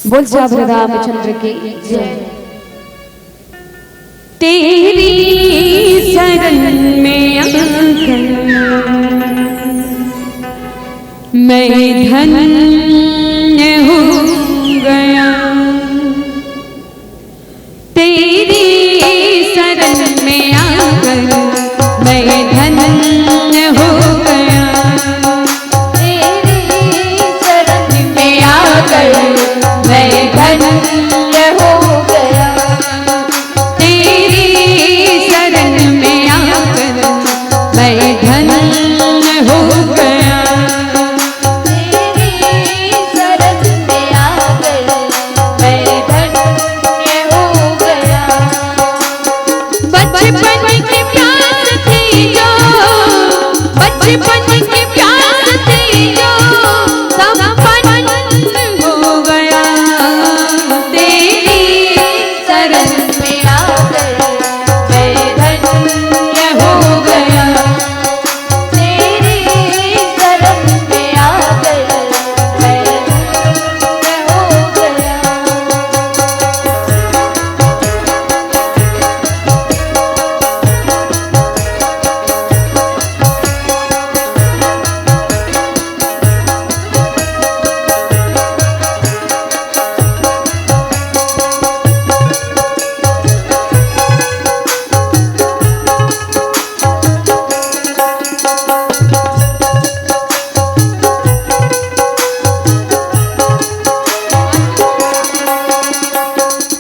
बोल श्री रामचंद्र की जय। तेरी शरण में आकर मैं धन्य हो गया, तेरी शरण में आकर मैं धन्य हो गया, तेरी शरण में आकर मैं धन्य हो गया, तेरी शरण में आकर मैं धन्य हो गया, तेरी शरण में आकर मैं धन्य हो गया। बचपन की प्यास थी जो, बचपन की प्यास थी जो संपन्न हो गया, तेरी शरण में आकर मैं धन्य हो गया, तेरी शरण में आकर मैं धन्य हो गया।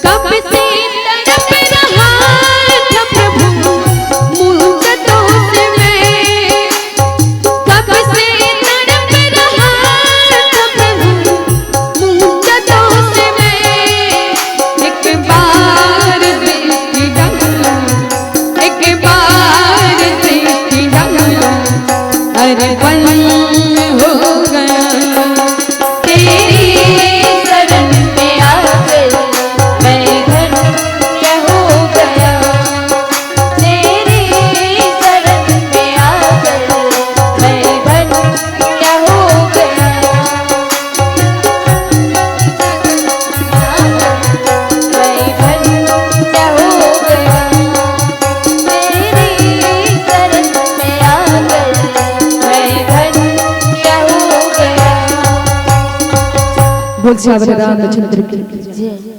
कब से तड़प रहा था प्रभु मुद्दतों से मैं, कब से तड़प रहा था प्रभु मुद्दतों से मैं, एक बार दृष्टि डालो, एक बार दृष्टि डालो, अर्पण हो गया, तेरी शरण में आकर मैं धन्य हो गया, तेरी शरण में आकर मैं धन्य हो गया, मैं धन्य हो गया, तेरी शरण में आकर मैं धन्य हो गया। बोल श्री रामचंद्र की जय।